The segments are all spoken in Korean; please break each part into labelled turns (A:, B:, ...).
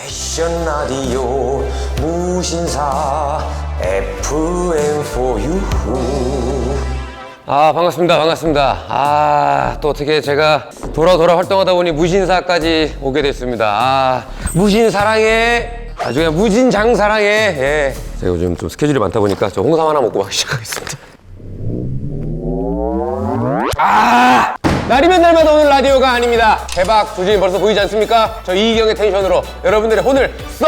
A: 패션 라디오 무신사 FM4U. 반갑습니다. 또 어떻게 제가 돌아 활동하다 보니 무신사까지 오게 됐습니다. 무신 사랑해. 아주 그냥 무진장 사랑해. 예. 제가 요즘 좀 스케줄이 많다 보니까 저 홍삼 하나 먹고 막 시작하겠습니다. 날이면 날마다 오는 라디오가 아닙니다. 대박 조짐이 벌써 보이지 않습니까? 저 이기경의 텐션으로 여러분들의 혼을 쏙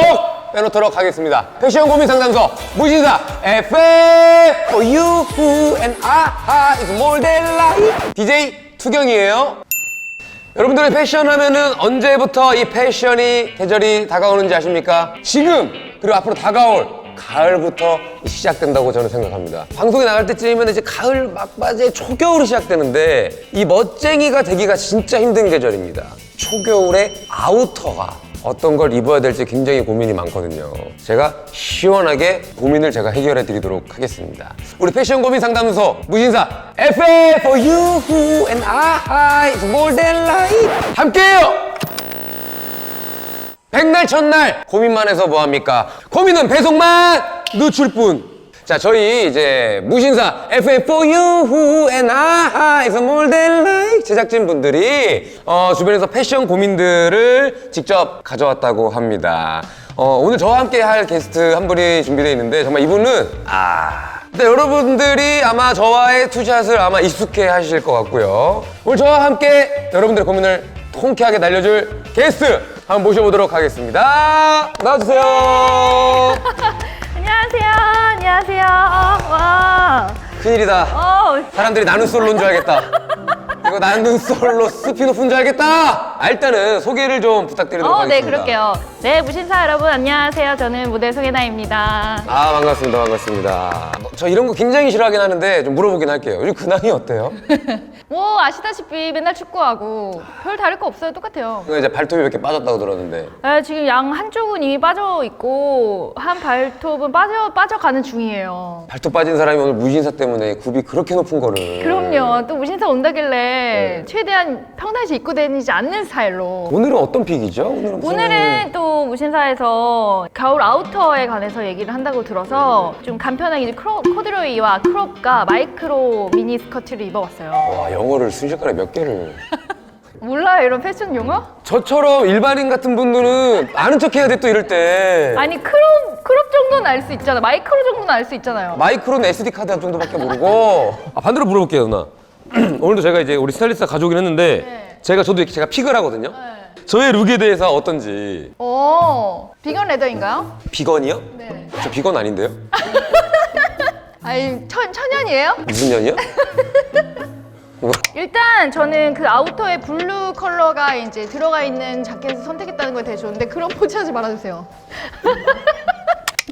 A: 빼놓도록 하겠습니다. 패션 고민 상담소 무신사 FM4U and 아하 is more than life. DJ 투경이에요. 여러분들의 패션 하면은 언제부터 이 패션이 계절이 다가오는지 아십니까? 지금 그리고 앞으로 다가올 가을부터 시작된다고 저는 생각합니다. 방송에 나갈 때쯤이면 이제 가을 막바지에 초겨울이 시작되는데 이 멋쟁이가 되기가 진짜 힘든 계절입니다. 초겨울에 아우터가 어떤 걸 입어야 될지 굉장히 고민이 많거든요. 제가 시원하게 고민을 제가 해결해 드리도록 하겠습니다. 우리 패션 고민 상담소 무신사 FM4U and 아하 is more than life 함께해요. 백날 첫날 고민만 해서 뭐합니까? 고민은 배송만 늦출뿐. 자, 저희 이제 무신사 FM4U and 아하 is more than life 제작진 분들이 주변에서 패션 고민들을 직접 가져왔다고 합니다. 오늘 저와 함께 할 게스트 한 분이 준비되어 있는데 정말 이분은 근데 여러분들이 아마 저와의 투샷을 아마 익숙해 하실 것 같고요. 오늘 저와 함께 여러분들의 고민을 통쾌하게 날려줄 게스트 한번 모셔보도록 하겠습니다. 나와주세요.
B: 안녕하세요. 와.
A: 큰일이다. 사람들이 나는 솔로인 줄 알겠다. 이거 나는 솔로 스피노프인 줄 알겠다. 일단은 소개를 좀 부탁드리도록 하겠습니다.
B: 네, 그럴게요. 네, 무신사 여러분 안녕하세요. 저는 모델 송혜나입니다.
A: 반갑습니다. 저 이런 거 굉장히 싫어하긴 하는데 좀 물어보긴 할게요. 요즘 근황이 어때요?
B: 뭐 아시다시피 맨날 축구하고 별 다를 거 없어요. 똑같아요.
A: 이제 발톱이 몇 개 빠졌다고 들었는데.
B: 지금 양 한쪽은 이미 빠져 있고 한 발톱은 빠져가는 중이에요.
A: 발톱 빠진 사람이 오늘 무신사 때문에 굽이 그렇게 높은 거를.
B: 그럼요. 또 무신사 온다길래 최대한 평상시 입고 다니지 않는 스타일로.
A: 오늘은 어떤 픽이죠?
B: 오늘은 또 무신사에서 겨울 아우터에 관해서 얘기를 한다고 들어서 좀 간편하게 이제 코드로이와 크롭과 마이크로 미니 스커트를 입어봤어요.
A: 와, 영어를 순식간에 몇 개를.
B: 몰라요, 이런 패션 용어?
A: 저처럼 일반인 같은 분들은 아는 척 해야 돼, 또 이럴 때.
B: 아니 크롭 정도는 알 수 있잖아. 마이크로 정도는 알 수 있잖아요.
A: 마이크로는 SD 카드 정도밖에 모르고. 반대로 물어볼게요, 누나. 오늘도 제가 이제 우리 스타일리스트가 가져오긴 했는데 저도 이렇게 제가 픽을 하거든요. 저의 룩에 대해서 어떤지.
B: 비건 레더인가요?
A: 비건이요?
B: 네.
A: 저 비건 아닌데요?
B: 아니 천연이에요?
A: 무슨 년이요?
B: 일단 저는 그 아우터에 블루 컬러가 이제 들어가 있는 자켓을 선택했다는 거에 되게 좋은데 그런 포즈 하지 말아주세요.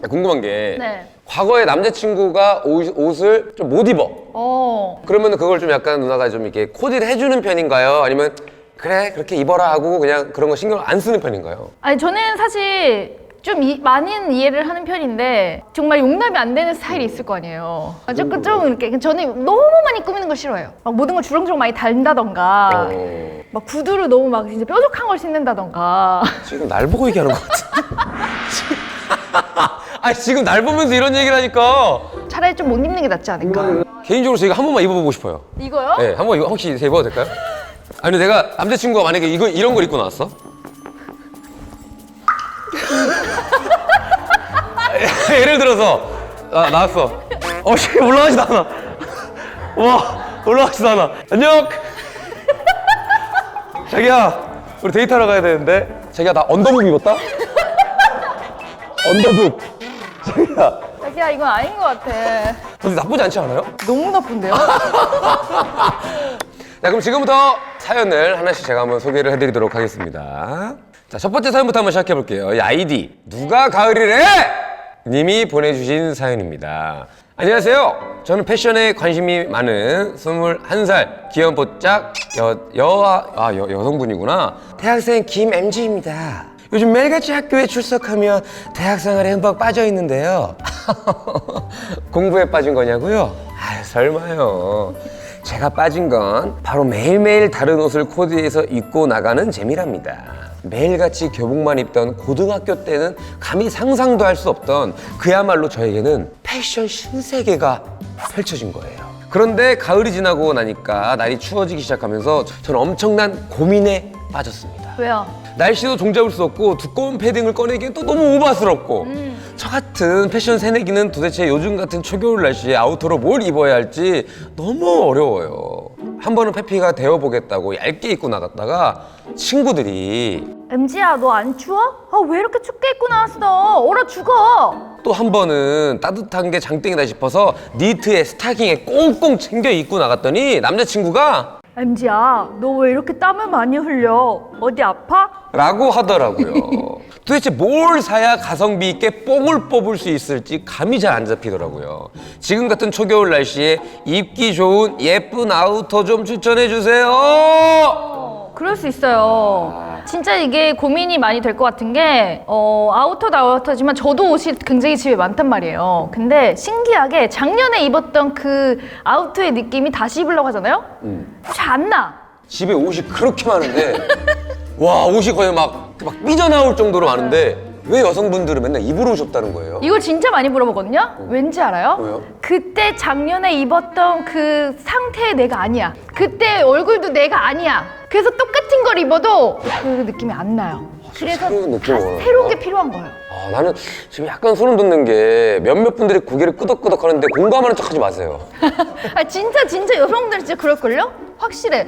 A: 궁금한 게
B: 네.
A: 과거에 남자친구가 옷을 좀 못 입어. 그러면 그걸 좀 약간 누나가 좀 이렇게 코디를 해주는 편인가요? 아니면 그래 그렇게 입어라 하고 그냥 그런 거 신경 안 쓰는 편인가요?
B: 아니 저는 사실 좀 많은 이해를 하는 편인데 정말 용납이 안 되는 스타일이 있을 거 아니에요. 좀 이렇게 저는 너무 많이 꾸미는 걸 싫어해요. 막 모든 걸 주렁주렁 많이 달다던가 막 구두를 너무 막 진짜 뾰족한 걸 신는다던가.
A: 지금 날 보고 얘기하는 것 같은데. 지금 날 보면서 이런 얘기를 하니까
B: 차라리 좀 못 입는 게 낫지 않을까.
A: 개인적으로 저희가 한 번만 입어보고 싶어요.
B: 이거요?
A: 네, 한번 이거 혹시 입어도 될까요? 아니 내가 남자친구가 만약에 이런 걸 입고 나왔어? 예를 들어서 나왔어. 올라가지도 않아. 와, 올라가지도 않아. 안녕. 자기야, 우리 데이트하러 가야 되는데. 자기야, 나 언더북 입었다? 언더북.
B: 자기야 이건 아닌 것 같아.
A: 근데 나쁘지 않지 않아요?
B: 너무 나쁜데요?
A: 자, 그럼 지금부터 사연을 하나씩 제가 한번 소개를 해드리도록 하겠습니다. 자, 첫 번째 사연부터 한번 시작해볼게요. 이 아이디 누가 가을이래? 님이 보내주신 사연입니다. 안녕하세요. 저는 패션에 관심이 많은 21살 귀염뽀짝 여성분이구나. 대학생 김MG입니다. 요즘 매일같이 학교에 출석하며 대학생활에 흠뻑 빠져 있는데요. 공부에 빠진 거냐고요? 설마요. 제가 빠진 건 바로 매일매일 다른 옷을 코디해서 입고 나가는 재미랍니다. 매일같이 교복만 입던 고등학교 때는 감히 상상도 할 수 없던 그야말로 저에게는 패션 신세계가 펼쳐진 거예요. 그런데 가을이 지나고 나니까 날이 추워지기 시작하면서 저는 엄청난 고민에 빠졌습니다.
B: 왜요?
A: 날씨도 종잡을 수 없고 두꺼운 패딩을 꺼내기엔 또 너무 오바스럽고 저 같은 패션 새내기는 도대체 요즘 같은 초겨울 날씨에 아우터로 뭘 입어야 할지 너무 어려워요. 한 번은 페피가 데워보겠다고 얇게 입고 나갔다가 친구들이
B: MG야 너 안 추워? 아 왜 이렇게 춥게 입고 나왔어? 얼어 죽어.
A: 또 한 번은 따뜻한 게 장땡이다 싶어서 니트에 스타킹에 꽁꽁 챙겨 입고 나갔더니 남자친구가
B: MG야 너 왜 이렇게 땀을 많이 흘려? 어디 아파?
A: 라고 하더라고요. 도대체 뭘 사야 가성비 있게 뽕을 뽑을 수 있을지 감이 잘 안 잡히더라고요. 지금 같은 초겨울 날씨에 입기 좋은 예쁜 아우터 좀 추천해 주세요.
B: 그럴 수 있어요. 진짜 이게 고민이 많이 될 것 같은 게 아우터도 아우터지만 저도 옷이 굉장히 집에 많단 말이에요. 근데 신기하게 작년에 입었던 그 아우터의 느낌이 다시 입으려고 하잖아요? 잘 안 나.
A: 집에 옷이 그렇게 많은데 와 옷이 거의 막 삐져나올 정도로 많은데 왜 여성분들은 맨날 입으러 오셨다는 거예요?
B: 이걸 진짜 많이 물어보거든요? 왠지 알아요?
A: 왜요?
B: 그때 작년에 입었던 그 상태의 내가 아니야. 그때 얼굴도 내가 아니야. 그래서 똑같은 걸 입어도 그 느낌이 안 나요. 그래서
A: 새로운 느낌을 원하는
B: 새로운
A: 거야?
B: 게 필요한 거예요.
A: 아, 나는 지금 약간 소름 돋는 게 몇몇 분들이 고개를 끄덕끄덕 하는데 공감하는 척 하지 마세요.
B: 아, 진짜 여성들 진짜 그럴걸요? 확실해.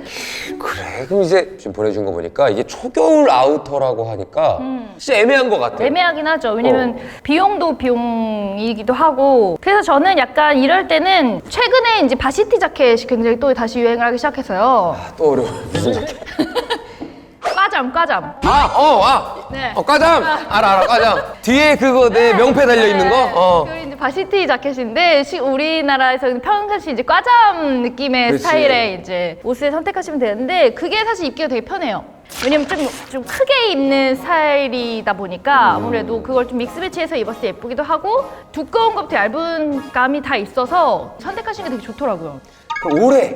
A: 그래 그럼 이제 지금 보내준 거 보니까 이게 초겨울 아우터라고 하니까 진짜 애매한 것 같아.
B: 애매하긴 하죠. 왜냐면 비용도 비용이기도 하고. 그래서 저는 약간 이럴 때는 최근에 이제 바시티 자켓이 굉장히 또 다시 유행을 하기 시작해서요.
A: 아, 또 어려워. 무슨 자켓?
B: 과잠.
A: 네.
B: 네.
A: 과잠. 알아 과잠. 뒤에 그거 내 명패 달려 있는 거.
B: 그 이제 바시티 자켓인데 우리나라에서는 평상시 이제 과잠 느낌의
A: 그렇지.
B: 스타일의 이제 옷을 선택하시면 되는데 그게 사실 입기가 되게 편해요. 왜냐면 좀 크게 입는 스타일이다 보니까 아무래도 그걸 좀 믹스 매치해서 입었을 때 예쁘기도 하고 두꺼운 것부터 얇은 감이 다 있어서 선택하시는 게 되게 좋더라고요.
A: 그럼 올해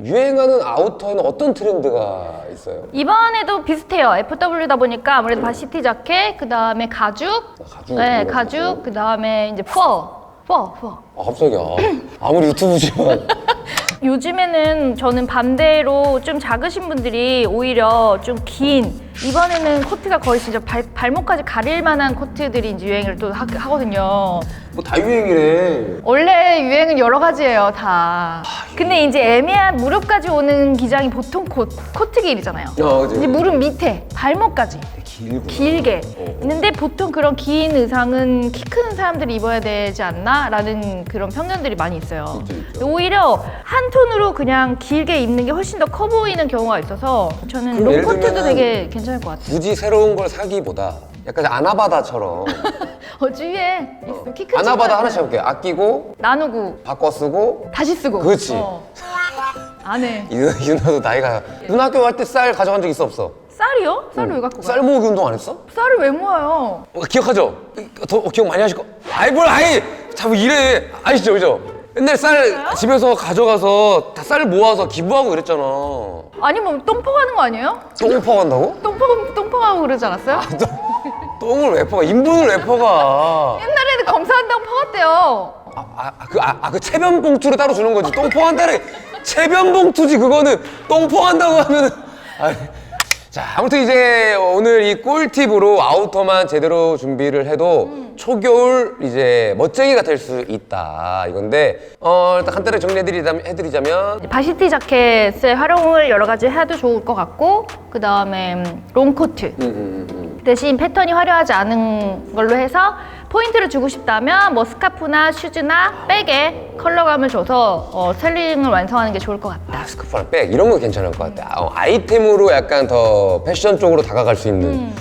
A: 유행하는 아우터에는 어떤 트렌드가 있어요?
B: 이번에도 비슷해요. FW다 보니까 아무래도 바시티 자켓, 그 다음에 가죽,
A: 가죽
B: 네,
A: 이런 거.
B: 가죽, 그 다음에 이제 퍼.
A: 아, 갑자기 아무리 유튜브지만
B: 요즘에는 저는 반대로 좀 작으신 분들이 오히려 좀 긴 이번에는 코트가 거의 진짜 발목까지 가릴 만한 코트들이 이제 유행을 또 하거든요.
A: 뭐 다 유행이래.
B: 원래 유행은 여러 가지예요, 다. 근데 이제 애매한 무릎까지 오는 기장이 보통 코트 길이잖아요.
A: 그치.
B: 이제 무릎 밑에 발목까지
A: 길고.
B: 길게 있는데 보통 그런 긴 의상은 키 큰 사람들이 입어야 되지 않나? 라는 그런 편견들이 많이 있어요. 근데 오히려 한 톤으로 그냥 길게 입는 게 훨씬 더 커 보이는 경우가 있어서 저는
A: 그럼 예를
B: 롱코트도
A: 들면은
B: 되게 괜찮을 것 같아요.
A: 굳이 새로운 걸 사기보다 약간 아나바다처럼
B: 주위에 있어. 키 큰
A: 아나바다
B: 친구한테
A: 하나씩 해볼게. 아끼고
B: 나누고
A: 바꿔 쓰고.
B: 다시 쓰고.
A: 그렇지.
B: 안 해.
A: 이 누나도 나이가 누나 학교 갈 때 쌀 가져간 적 있어 없어?
B: 쌀이요? 쌀을 왜 갖고 가요?
A: 쌀 모으기 운동 안 했어?
B: 쌀을 왜 모아요?
A: 기억하죠? 더 기억 많이 하실 거. 자꾸 이래. 아시죠, 그죠? 옛날 쌀 집에서 가져가서 다 쌀 모아서 기부하고 그랬잖아.
B: 아니 뭐 똥퍼가는 거 아니에요?
A: 똥 퍼간다고?
B: 똥퍼가고 그러지 않았어요?
A: 똥을 왜 퍼가? 인분을 왜 퍼가?
B: 옛날에는 검사한다고 퍼갔대요.
A: 그 체변 봉투로 따로 주는 거지. 똥 퍼간다는 체변 봉투지. 그거는 똥 퍼간다고 하면은. 아니. 자, 아무튼 이제 오늘 이 꿀팁으로 아우터만 제대로 준비를 해도 초겨울 이제 멋쟁이가 될 수 있다 이건데 일단 간단하게 정리해드리자면
B: 바시티 자켓의 활용을 여러 가지 해도 좋을 것 같고 그 다음에 롱코트 대신 패턴이 화려하지 않은 걸로 해서 포인트를 주고 싶다면 뭐 스카프나 슈즈나 백에 컬러감을 줘서 스타일링을 완성하는 게 좋을 것 같다.
A: 스카프랑 백 이런 거 괜찮을 것 같아. 아이템으로 약간 더 패션 쪽으로 다가갈 수 있는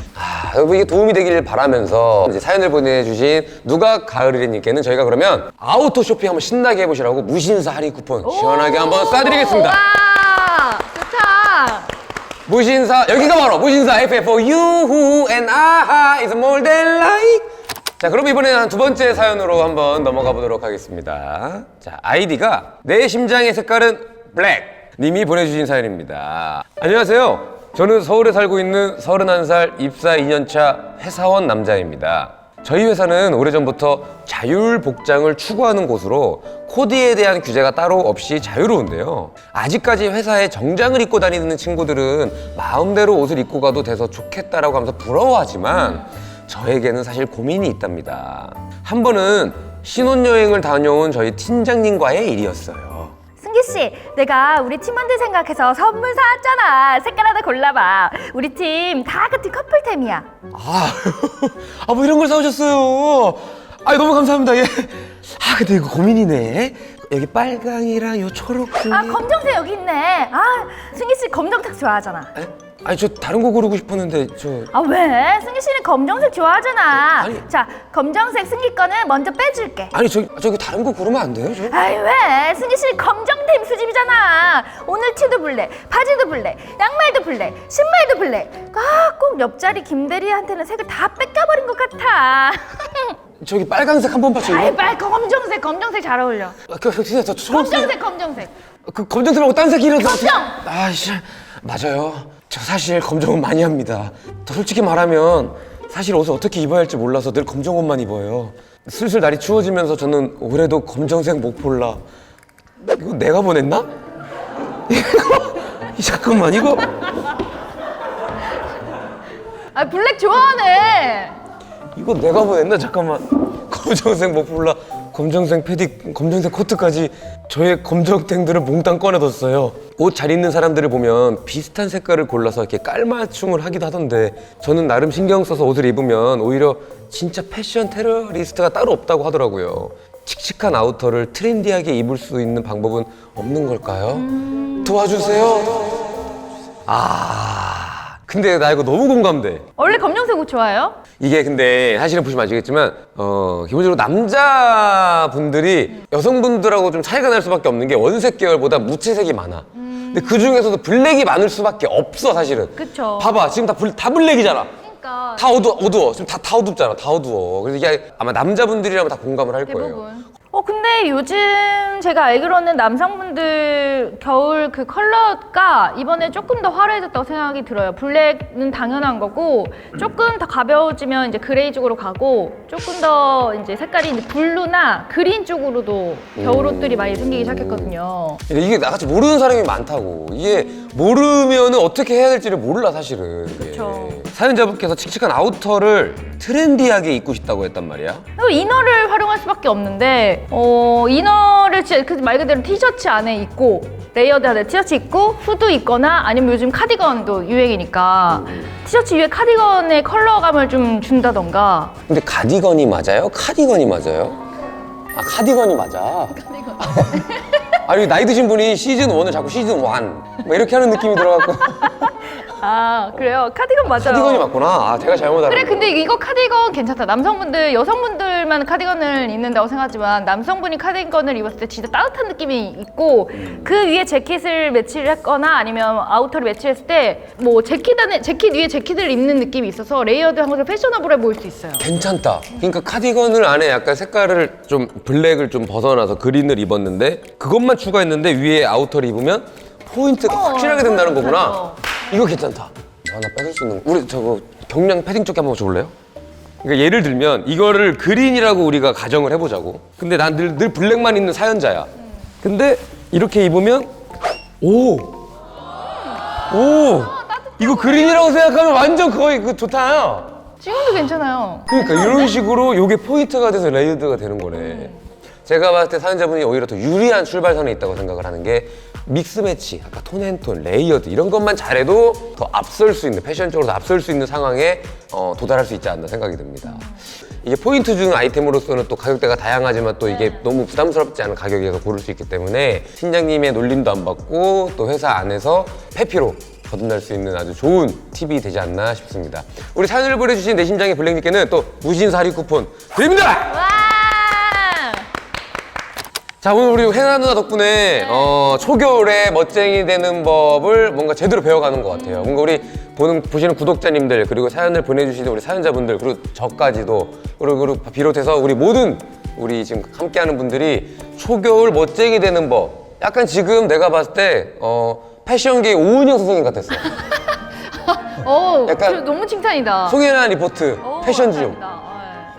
A: 이게 도움이 되길 바라면서 이제 사연을 보내주신 누가 가을이래님께는 저희가 그러면 아우터 쇼핑 한번 신나게 해보시라고 무신사 할인 쿠폰 시원하게 한번 쏴드리겠습니다.
B: 와, 좋다.
A: 무신사 여기가 바로 무신사 FFU who and aha is more than like. 자, 그럼 이번에는 한 두 번째 사연으로 한번 넘어가 보도록 하겠습니다. 자, 아이디가 내 심장의 색깔은 블랙 님이 보내주신 사연입니다. 안녕하세요. 저는 서울에 살고 있는 31살 입사 2년차 회사원 남자입니다. 저희 회사는 오래전부터 자율 복장을 추구하는 곳으로 코디에 대한 규제가 따로 없이 자유로운데요. 아직까지 회사에 정장을 입고 다니는 친구들은 마음대로 옷을 입고 가도 돼서 좋겠다라고 하면서 부러워하지만 저에게는 사실 고민이 있답니다. 한 번은 신혼여행을 다녀온 저희 팀장님과의 일이었어요.
B: 승기 씨, 내가 우리 팀원들 생각해서 선물 사왔잖아. 색깔 하나 골라봐. 우리 팀 다 같은 커플템이야.
A: 뭐 이런 걸 사오셨어요. 너무 감사합니다. 예. 근데 이거 고민이네. 여기 빨강이랑 요 초록 중에.
B: 검정색 여기 있네. 승기 씨 검정색 좋아하잖아.
A: 저 다른 거 고르고 싶었는데
B: 왜? 승기 씨는 검정색 좋아하잖아.
A: 아니.
B: 자, 검정색 승기 거는 먼저 빼줄게.
A: 저기 다른 거 고르면 안 돼요?
B: 왜? 승기 씨는 검정템 수집이잖아. 오늘 티도 블랙, 바지도 블랙, 양말도 블랙, 신발도 블랙. 꼭 옆자리 김대리한테는 색을 다 뺏겨버린 것 같아.
A: 저기 빨강색 한 번 봤죠?
B: 검정색 잘 어울려.
A: 진짜 초록색.
B: 검정색.
A: 그 검정색 말고 딴 색이라서.
B: 검정!
A: 맞아요. 저 사실 검정은 많이 합니다. 더 솔직히 말하면 사실 옷을 어떻게 입어야 할지 몰라서 늘 검정 옷만 입어요. 슬슬 날이 추워지면서 저는 올해도 검정색 목폴라. 이거 내가 보냈나? 잠깐만 이거.
B: 블랙 좋아하네.
A: 이거 내가 보냈나? 잠깐만. 검정색 목폴라, 검정색 패딩, 검정색 코트까지 저의 검정땡들을 몽땅 꺼내뒀어요. 옷 잘 입는 사람들을 보면 비슷한 색깔을 골라서 이렇게 깔맞춤을 하기도 하던데 저는 나름 신경 써서 옷을 입으면 오히려 진짜 패션 테러리스트가 따로 없다고 하더라고요. 칙칙한 아우터를 트렌디하게 입을 수 있는 방법은 없는 걸까요? 도와주세요. 근데 나 이거 너무 공감돼.
B: 원래 검정색 옷 좋아해요?
A: 이게 근데 사실은 보시면 아시겠지만 기본적으로 남자분들이 여성분들하고 좀 차이가 날 수밖에 없는 게 원색 계열보다 무채색이 많아. 근데 그 중에서도 블랙이 많을 수밖에 없어 사실은.
B: 그쵸.
A: 봐봐 지금 다 블랙이잖아.
B: 그러니까
A: 다 어두워. 지금 다 어둡잖아. 다 어두워. 그래서 이게 아마 남자분들이라면 다 공감을 할 거예요.
B: 대부분. 근데 요즘 제가 알기로는 남성분들 겨울 그 컬러가 이번에 조금 더 화려해졌다고 생각이 들어요. 블랙은 당연한 거고 조금 더 가벼워지면 이제 그레이 쪽으로 가고 조금 더 이제 색깔이 이제 블루나 그린 쪽으로도 겨울 옷들이 많이 생기기 시작했거든요.
A: 이게 나같이 모르는 사람이 많다고. 이게 모르면은 어떻게 해야 될지를 몰라 사실은. 이게.
B: 그쵸.
A: 사연자분께서 칙칙한 아우터를 트렌디하게 입고 싶다고 했단 말이야.
B: 이너를 활용할 수밖에 없는데 이너를 진짜 말 그대로 티셔츠 안에 입고 레이어드 안에 티셔츠 입고 후드 입거나 아니면 요즘 카디건도 유행이니까 티셔츠 위에 카디건의 컬러감을 좀 준다던가.
A: 근데 가디건이 맞아요? 카디건이 맞아요? 카디건이 맞아. 아니 나이 드신 분이 시즌 1을 자꾸 시즌 1 뭐 이렇게 하는 느낌이 들어갖고.
B: 그래요? 카디건 맞아요.
A: 카디건이 맞구나. 제가 잘못 알았네.
B: 그래, 근데 이거 카디건 괜찮다. 남성분들, 여성분들만 카디건을 입는다고 생각하지만 남성분이 카디건을 입었을 때 진짜 따뜻한 느낌이 있고 그 위에 재킷을 매치를 했거나 아니면 아우터를 매치했을 때 뭐 재킷 위에 재킷을 입는 느낌이 있어서 레이어드한 것을 패셔너블해 보일 수 있어요.
A: 괜찮다. 그러니까 카디건을 안에 약간 색깔을 좀 블랙을 좀 벗어나서 그린을 입었는데 그것만 추가했는데 위에 아우터를 입으면 포인트가 확실하게 된다는 거구나. 이거 괜찮다. 하나 뺏을 수 있는 거. 우리 저거 경량 패딩 조끼 한번 줘볼래요? 그러니까 예를 들면 이거를 그린이라고 우리가 가정을 해보자고. 근데 난 늘 블랙만 입는 사연자야. 근데 이렇게 입으면 이거 그린이라고 생각하면 완전 거의 좋다.
B: 지금도 괜찮아요.
A: 그러니까 이런 식으로 이게 포인트가 돼서 레이어드가 되는 거네. 제가 봤을 때 사연자분이 오히려 더 유리한 출발선에 있다고 생각을 하는 게 믹스 매치, 아까 톤앤톤, 레이어드 이런 것만 잘해도 더 앞설 수 있는, 패션적으로 더 앞설 수 있는 상황에 도달할 수 있지 않나 생각이 듭니다. 이게 포인트 중 아이템으로서는 또 가격대가 다양하지만 또 이게 너무 부담스럽지 않은 가격에서 고를 수 있기 때문에 팀장님의 놀림도 안 받고 또 회사 안에서 회피로 거듭날 수 있는 아주 좋은 팁이 되지 않나 싶습니다. 우리 사연을 보내주신 내 심장의 블랙님께는 또 무신사 할인 쿠폰 드립니다!
B: 와!
A: 자, 오늘 우리 혜나 누나 덕분에 초겨울에 멋쟁이 되는 법을 뭔가 제대로 배워가는 것 같아요. 뭔가 우리 보시는 구독자님들 그리고 사연을 보내주시는 우리 사연자분들 그리고 저까지도 그리고 비롯해서 우리 모든 우리 지금 함께하는 분들이 초겨울 멋쟁이 되는 법 약간 지금 내가 봤을 때 패션계의 오은영 선생님 같았어. 약간
B: 너무 칭찬이다.
A: 송혜나 리포트 패션지 좀
B: 감사합니다.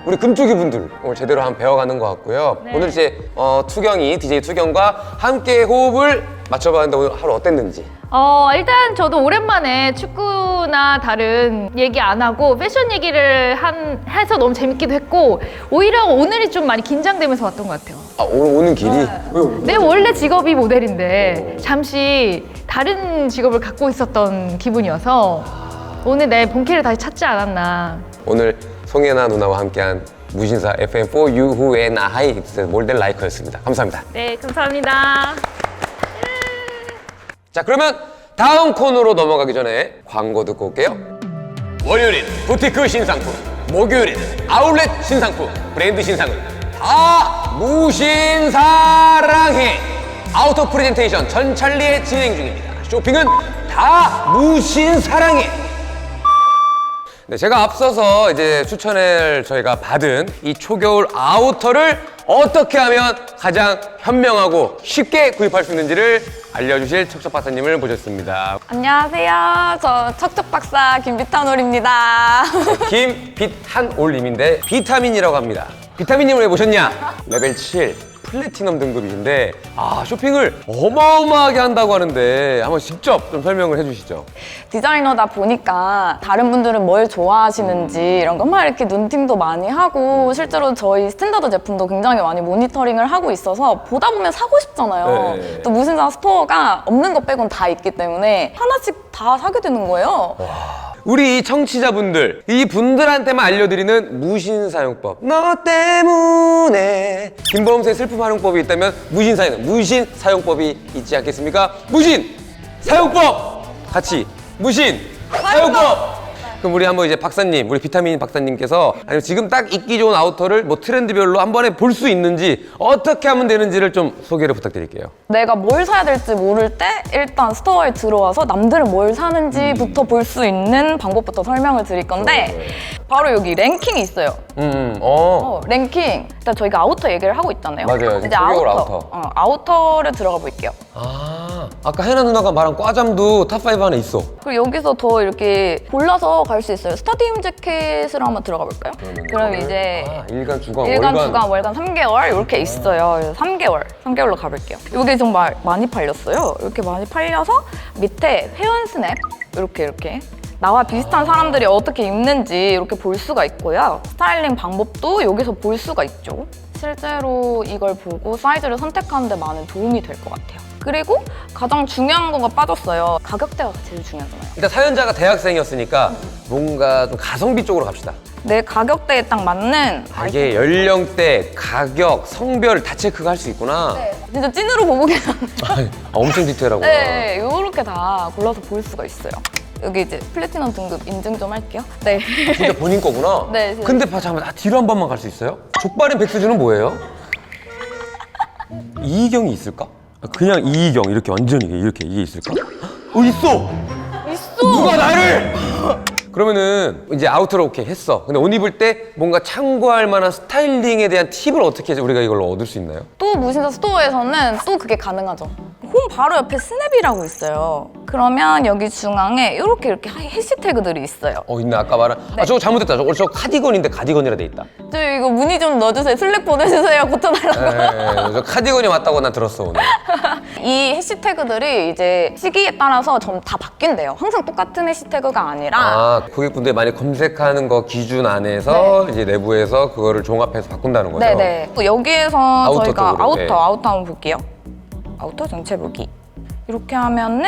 A: 우리 금쪽이 분들 오늘 제대로 한번 배워가는 것 같고요.
B: 네.
A: 오늘 이제 투경이 DJ 투경과 함께 호흡을 맞춰봤는데 오늘 하루 어땠는지.
B: 일단 저도 오랜만에 축구나 다른 얘기 안 하고 패션 얘기를 해서 너무 재밌기도 했고 오히려 오늘이 좀 많이 긴장되면서 왔던 것 같아요.
A: 오늘 오는 길이
B: 내 원래 직업이 모델인데 잠시 다른 직업을 갖고 있었던 기분이어서 오늘 내 본캐를 다시 찾지 않았나.
A: 오늘 송혜나 누나와 함께한 무신사 FM4U 후의 나하이 몰델 라이커였습니다. 감사합니다.
B: 네, 감사합니다.
A: 자, 그러면 다음 코너로 넘어가기 전에 광고 듣고 올게요. 월요일인 부티크 신상품, 목요일인 아울렛 신상품, 브랜드 신상을 다 무신사랑해. 아우터 프레젠테이션 전찰리에 진행 중입니다. 쇼핑은 다 무신사랑해. 네, 제가 앞서서 이제 추천을 저희가 받은 이 초겨울 아우터를 어떻게 하면 가장 현명하고 쉽게 구입할 수 있는지를 알려주실 척척박사님을 모셨습니다.
C: 안녕하세요. 저 척척박사 김비타놀입니다.
A: 김빛한올님인데 비타민이라고 합니다. 비타민님 왜 모셨냐? 레벨 7 플래티넘 등급이신데 쇼핑을 어마어마하게 한다고 하는데 한번 직접 좀 설명을 해주시죠.
C: 디자이너다 보니까 다른 분들은 뭘 좋아하시는지 이런 거 막 이렇게 눈팅도 많이 하고 실제로 저희 스탠다드 제품도 굉장히 많이 모니터링을 하고 있어서 보다 보면 사고 싶잖아요.
A: 네.
C: 또 무신사 스토어가 없는 것 빼곤 다 있기 때문에 하나씩 다 사게 되는 거예요.
A: 우리 청취자분들, 이 분들한테만 알려드리는 무신 사용법. 너 때문에 김범수의 슬픔 활용법이 있다면 무신사에는 무신 사용법이 있지 않겠습니까? 무신 사용법 같이 무신 사용법. 그럼 우리 한번 이제 박사님, 우리 비타민 박사님께서 아니면 지금 딱 입기 좋은 아우터를 뭐 트렌드별로 한 번에 볼 수 있는지 어떻게 하면 되는지를 좀 소개를 부탁드릴게요.
C: 내가 뭘 사야 될지 모를 때 일단 스토어에 들어와서 남들은 뭘 사는지부터 볼 수 있는 방법부터 설명을 드릴 건데 바로 여기 랭킹이 있어요. 랭킹. 일단 저희가 아우터 얘기를 하고 있잖아요.
A: 맞아요.
C: 이제
A: 초겨울
C: 아우터를 들어가 볼게요.
A: 아까 혜나 누나가 말한 꽈잠도 탑5 안에 있어.
C: 그리고 여기서 더 이렇게 골라서 갈 수 있어요. 스타디움 재킷을 한번 들어가 볼까요? 그럼 이제
A: 일간, 주간,
C: 일간,
A: 월간.
C: 주간, 월간 3개월 이렇게 있어요. 그래서 3개월로 가볼게요. 이게 정말 많이 팔렸어요. 이렇게 많이 팔려서 밑에 회원 스냅 이렇게 나와 비슷한 사람들이 어떻게 입는지 이렇게 볼 수가 있고요. 스타일링 방법도 여기서 볼 수가 있죠. 실제로 이걸 보고 사이즈를 선택하는 데 많은 도움이 될 것 같아요. 그리고 가장 중요한 거가 빠졌어요. 가격대가 제일 중요하잖아요.
A: 일단 사연자가 대학생이었으니까 뭔가 좀 가성비 쪽으로 갑시다.
C: 내 가격대에 딱 맞는
A: 이게 연령대, 가격, 성별 다 체크가 할 수 있구나.
C: 진짜 찐으로 보고 그냥
A: 엄청 디테일하구나.
C: 네, 이렇게 다 골라서 볼 수가 있어요. 여기 이제 플래티넘 등급 인증 좀 할게요. 네.
A: 진짜 본인 거구나.
C: 네, 진짜.
A: 근데 잠깐만, 뒤로 한 번만 갈 수 있어요? 족발인 백수주는 뭐예요? 이경이 있을까? 그냥 이경 이렇게 완전히 이렇게 이게 있을까? 있어!
C: 있어!
A: 누가 나를! 그러면은 이제 아우터를 오케이 했어. 근데 옷 입을 때 뭔가 참고할 만한 스타일링에 대한 팁을 어떻게 해서 우리가 이걸로 얻을 수 있나요?
C: 또 무신사 스토어에서는 또 그게 가능하죠. 홈 바로 옆에 스냅이라고 있어요. 그러면 여기 중앙에 이렇게 해시태그들이 있어요.
A: 있네. 아까 말한 저거 잘못했다. 저거 카디건인데 가디건이라 돼 있다.
C: 저 이거 문의 좀 넣어주세요. 슬랙 보내주세요. 고쳐달라고.
A: 저 카디건이 맞다고 난 들었어 오늘.
C: 이 해시태그들이 이제 시기에 따라서 좀 다 바뀐대요. 항상 똑같은 해시태그가 아니라
A: 고객분들이 많이 검색하는 거 기준 안에서 이제 내부에서 그거를 종합해서 바꾼다는 거죠?
C: 네네. 또 여기에서
A: 아우터
C: 저희가
A: 쪽으로, 네.
C: 아우터 한번 볼게요. 아우터 전체 보기. 이렇게 하면은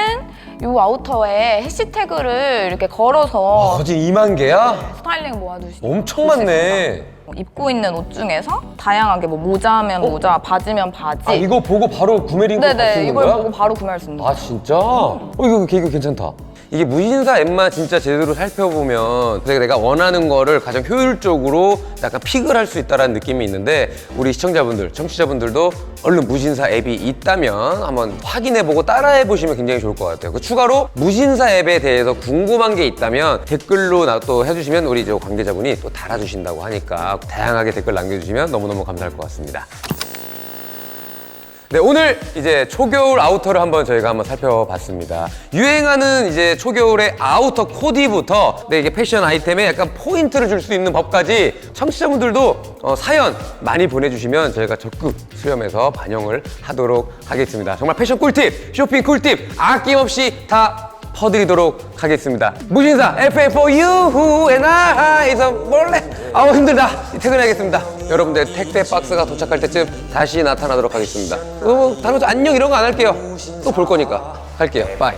C: 이 아우터에 해시태그를 이렇게 걸어서
A: 지금 2만 개야?
C: 스타일링 모아두시.
A: 엄청 많네.
C: 입고 있는 옷 중에서 다양하게 뭐 모자면 모자, 바지면 바지.
A: 이거 보고 바로 구매 링크 갈 수
C: 네네.
A: 있는
C: 이걸
A: 거야?
C: 보고 바로 구매할 수 있는 거예요.
A: 진짜? 이거 괜찮다. 이게 무신사 앱만 진짜 제대로 살펴보면 내가 원하는 거를 가장 효율적으로 약간 픽을 할 수 있다는 느낌이 있는데 우리 시청자분들, 청취자분들도 얼른 무신사 앱이 있다면 한번 확인해보고 따라해보시면 굉장히 좋을 것 같아요. 추가로 무신사 앱에 대해서 궁금한 게 있다면 댓글로 또 해주시면 우리 관계자분이 또 달아주신다고 하니까 다양하게 댓글 남겨주시면 너무너무 감사할 것 같습니다. 네, 오늘 이제 초겨울 아우터를 저희가 한번 살펴봤습니다. 유행하는 이제 초겨울의 아우터 코디부터 네, 이게 패션 아이템에 약간 포인트를 줄 수 있는 법까지 청취자분들도 사연 많이 보내주시면 저희가 적극 수렴해서 반영을 하도록 하겠습니다. 정말 패션 꿀팁, 쇼핑 꿀팁 아낌없이 다 퍼드리도록 하겠습니다. 무신사 FA4U and I에서 몰래 힘들다 퇴근하겠습니다. 여러분들 택배 박스가 도착할 때쯤 다시 나타나도록 하겠습니다. 다른 거 안녕 이런 거 안 할게요. 또 볼 거니까 할게요. 바이.